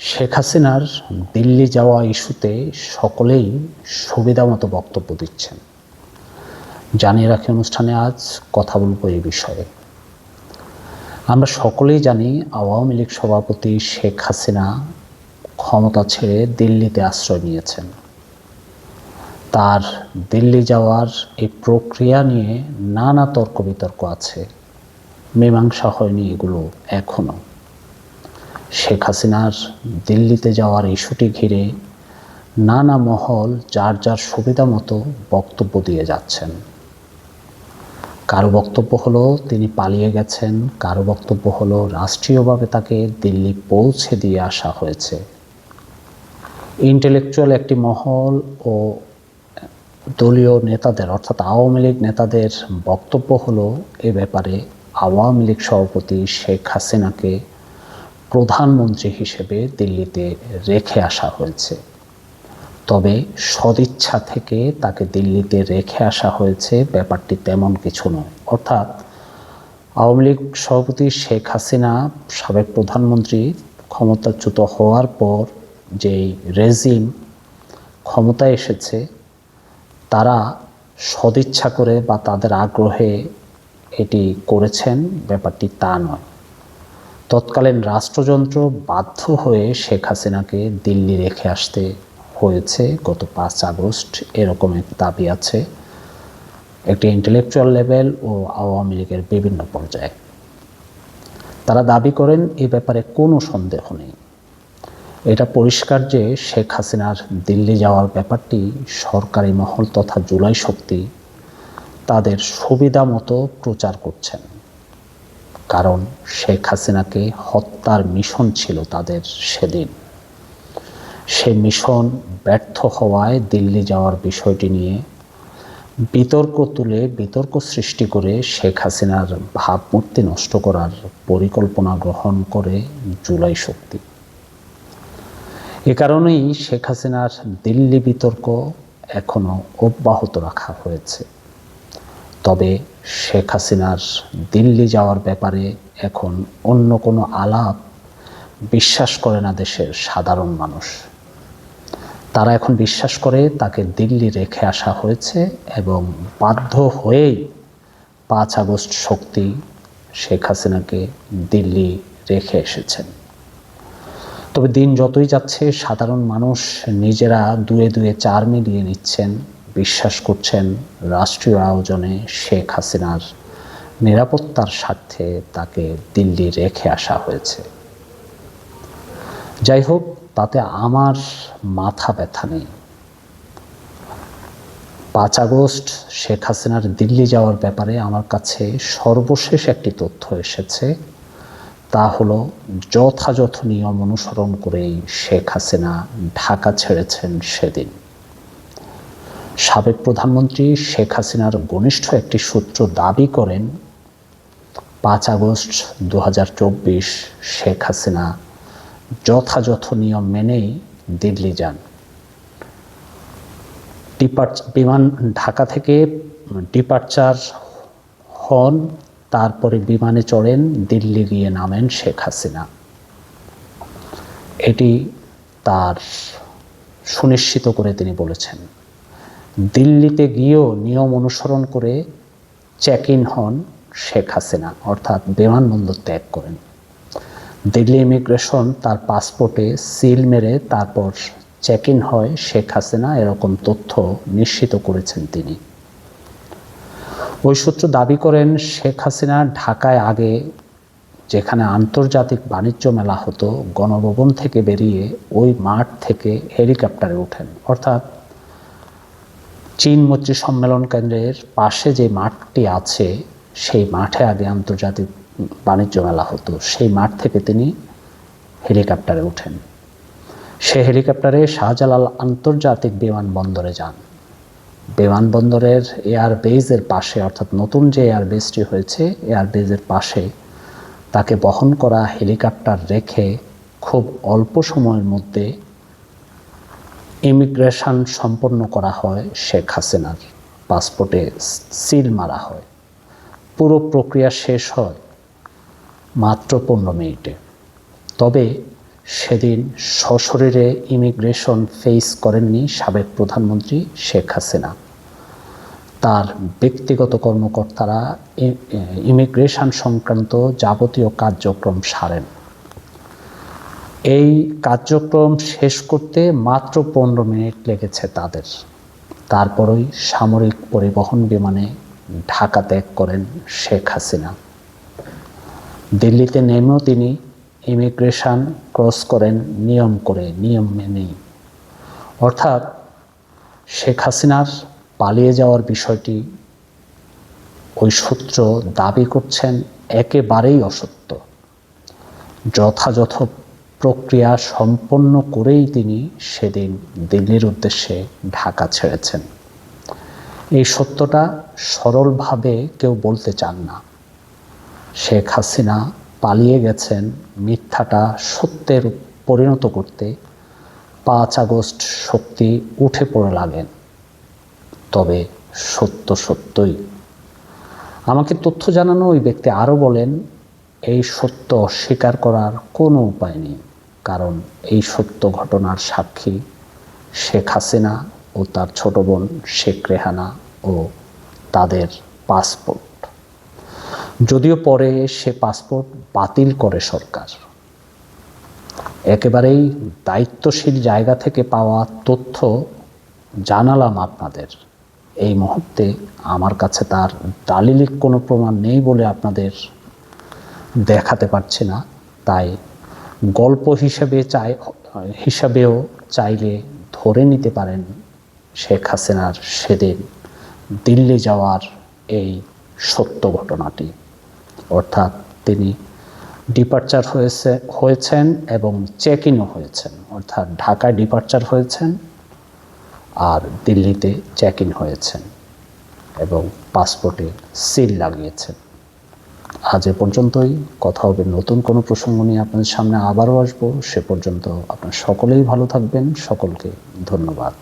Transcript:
শেখ হাসিনার দিল্লি যাওয়া ইস্যুতে সকলেই সুবিধামতো বক্তব্য দিচ্ছেন। জানিয়ে রাখি অনুষ্ঠানে আজ কথা বলবো এই বিষয়ে। আমরা সকলেই জানি আওয়ামী লীগ সভাপতি শেখ হাসিনা ক্ষমতা ছেড়ে দিল্লিতে আশ্রয় নিয়েছেন। তার দিল্লি যাওয়ার এই প্রক্রিয়া নিয়ে নানা তর্ক বিতর্ক আছে, মীমাংসা হয়নি এগুলো এখনো। শেখ হাসিনার দিল্লিতে যাওয়ার ইস্যুটি ঘিরে নানা মহল যার যার সুবিধা মতো বক্তব্য দিয়ে যাচ্ছেন। কারো বক্তব্য হলো তিনি পালিয়ে গেছেন, কারো বক্তব্য হলো রাষ্ট্রীয়ভাবে তাকে দিল্লি পৌঁছে দিয়ে আসা হয়েছে। ইন্টেলেকচুয়াল একটি মহল ও দলীয় নেতাদের অর্থাৎ আওয়ামী লীগ নেতাদের বক্তব্য হলো এ ব্যাপারে আওয়ামী লীগ সভাপতি শেখ হাসিনাকে প্রধানমন্ত্রী হিসেবে দিল্লিতে রেখে আসা হয়েছে। তবে সদিচ্ছা থেকে তাকে দিল্লিতে রেখে আসা হয়েছে ব্যাপারটি তেমন কিছু নয়। অর্থাৎ আওয়ামী লীগ সভাপতি শেখ হাসিনা সাবেক প্রধানমন্ত্রী ক্ষমতাচ্যুত হওয়ার পর যেই রেজিম ক্ষমতায় এসেছে তারা সদিচ্ছা করে বা তাদের আগ্রহে এটি করেছেন, ব্যাপারটি তা নয়। তৎকালীন রাষ্ট্রযন্ত্র বাধ্য হয়ে শেখ হাসিনাকে দিল্লি রেখে আসতে হয়েছে গত 5 আগস্ট, এরকম এক দাবি আছে একটি ইন্টেলেকচুয়াল লেভেল ও আওয়ামী লীগের বিভিন্ন পর্যায়ে। তারা দাবি করেন এ ব্যাপারে কোনো সন্দেহ নেই। এটা পরিষ্কার যে শেখ হাসিনার দিল্লি যাওয়ার ব্যাপারটি সরকারি মহল তথা জুলাই শক্তি তাদের সুবিধা মতো প্রচার করছেন। কারণ শেখ হাসিনাকে হত্যার মিশন ছিল তাদের সেদিন। সে মিশন ব্যর্থ হওয়ায় দিল্লি যাওয়ার বিষয়টি নিয়ে বিতর্ক সৃষ্টি করে শেখ হাসিনার ভাবমূর্তি নষ্ট করার পরিকল্পনা গ্রহণ করে জুলাই শক্তি। এ কারণেই শেখ হাসিনার দিল্লি বিতর্ক এখনো অব্যাহত রাখা হয়েছে। তবে শেখ হাসিনার দিল্লি যাওয়ার ব্যাপারে এখন অন্য কোনো আলাপ বিশ্বাস করে না দেশের সাধারণ মানুষ। তারা এখন বিশ্বাস করে তাকে দিল্লি রেখে আসা হয়েছে এবং বাধ্য হয়েই 5 আগস্ট শক্তি শেখ হাসিনাকে দিল্লি রেখে এসেছেন। তবে দিন যতই যাচ্ছে সাধারণ মানুষ নিজেরা দুয়ে 4 মিলিয়ে নিচ্ছেন, বিশ্বাস করছেন রাষ্ট্রীয় আয়োজনে শেখ হাসিনার নিরাপত্তার স্বার্থে তাকে দিল্লি রেখে আসা হয়েছে। যাই হোক, তাতে আমার মাথা ব্যথা নেই। 5 আগস্ট শেখ হাসিনার দিল্লি যাওয়ার ব্যাপারে আমার কাছে সর্বশেষ একটি তথ্য এসেছে, তা হলো যথাযথ নিয়ম অনুসরণ করেই শেখ হাসিনা ঢাকা ছেড়েছেন সেদিন। সাবেক প্রধানমন্ত্রী শেখ হাসিনার ঘনিষ্ঠ একটি সূত্র দাবি করেন 5 আগস্ট 2024 শেখ হাসিনা যথাযথ নিয়ম মেনেই দিল্লি যান। বিমান ঢাকা থেকে ডিপার্চার হন, তারপরে বিমানে চড়েন, দিল্লি গিয়ে নামেন শেখ হাসিনা। এটি তার সুনিশ্চিত করে তিনি বলেছেন। দিল্লিতে গিয়েও নিয়ম অনুসরণ করে চেক ইন হন শেখ হাসিনা, অর্থাৎ বিমানবন্দর ত্যাগ করেন। দিল্লি ইমিগ্রেশন তার পাসপোর্টে সিল মেরে তারপর চেক ইন হয় শেখ হাসিনা, এরকম তথ্য নিশ্চিত করেছেন তিনি। ওই সূত্র দাবি করেন শেখ হাসিনা ঢাকায় আগে যেখানে আন্তর্জাতিক বাণিজ্য মেলা হতো গণভবন থেকে বেরিয়ে ওই মাঠ থেকে হেলিকপ্টারে ওঠেন। অর্থাৎ চীন মৈত্রী সম্মেলন কেন্দ্রের পাশে যে মাঠটি আছে সেই মাঠে আগে আন্তর্জাতিক বাণিজ্য মেলা হতো, সেই মাঠ থেকে তিনি হেলিকপ্টারে ওঠেন। সে হেলিকপ্টারে শাহজালাল আন্তর্জাতিক বিমানবন্দরে যান। বিমানবন্দরের এয়ারবেজের পাশে, অর্থাৎ নতুন যে এয়ারবেজটি হয়েছে এয়ারবেজের পাশে তাকে বহন করা হেলিকপ্টার রেখে খুব অল্প সময়ের মধ্যে ইমিগ্রেশন সম্পন্ন করা হয়। শেখ হাসিনার পাসপোর্টে সিল মারা হয়। পুরো প্রক্রিয়া শেষ হয় মাত্র 15 মিনিটে। তবে সেদিন সশরীরে ইমিগ্রেশন ফেস করেননি সাবেক প্রধানমন্ত্রী শেখ হাসিনা। তার ব্যক্তিগত কর্মকর্তারা ইমিগ্রেশন সংক্রান্ত যাবতীয় কার্যক্রম সারেন। এই কার্যক্রম শেষ করতে মাত্র 15 মিনিট লেগেছে তাদের। তারপরই সামরিক পরিবহন বিমানে ঢাকা ত্যাগ করেন শেখ হাসিনা। দিল্লিতে নেমেও তিনি ইমিগ্রেশন ক্রস করেন নিয়ম করে, নিয়ম মেনেই। অর্থাৎ শেখ হাসিনার পালিয়ে যাওয়ার বিষয়টি ওই সূত্র দাবি করছেন একেবারেই অসত্য। যথাযথ প্রক্রিয়া সম্পন্ন করেই তিনি সেদিন দিল্লির উদ্দেশ্যে ঢাকা ছেড়েছেন। এই সত্যটা সরলভাবে কেউ বলতে চান না। শেখ হাসিনা পালিয়ে গেছেন মিথ্যাটা সত্যের পরিণত করতে 5 আগস্ট শক্তি উঠে পড়ে লাগেন। তবে সত্য সত্যই। আমাকে তথ্য জানানো ওই ব্যক্তি আরও বলেন, এই সত্য অস্বীকার করার কোনো উপায় নেই, কারণ এই সত্য ঘটনার সাক্ষী শেখ হাসিনা ও তার ছোট বোন শেখ রেহানা ও তাদের পাসপোর্ট। যদিও পরে সে পাসপোর্ট বাতিল করে সরকার। একেবারেই দায়িত্বশীল জায়গা থেকে পাওয়া তথ্য জানালাম আপনাদের। এই মুহূর্তে আমার কাছে তার দালিলিক কোনো প্রমাণ নেই বলে আপনাদের দেখাতে পারছি না। তাই গল্প হিসাবেও চাইলে ধরে নিতে পারেন শেখ হাসিনার সেদিন দিল্লি যাওয়ার এই সত্য ঘটনাটি। অর্থাৎ তিনি ডিপারচার হয়েছেন এবং চেক ইনও হয়েছেন। অর্থাৎ ঢাকায় ডিপারচার হয়েছেন আর দিল্লিতে চেক ইন হয়েছেন এবং পাসপোর্টে সিল লাগিয়েছেন। আজ এ পর্যন্তই। কথা হবে নতুন কোনো প্রসঙ্গ নিয়ে আপনাদের সামনে আবারও আসবো। সে পর্যন্ত আপনারা সকলেই ভালো থাকবেন। সকলকে ধন্যবাদ।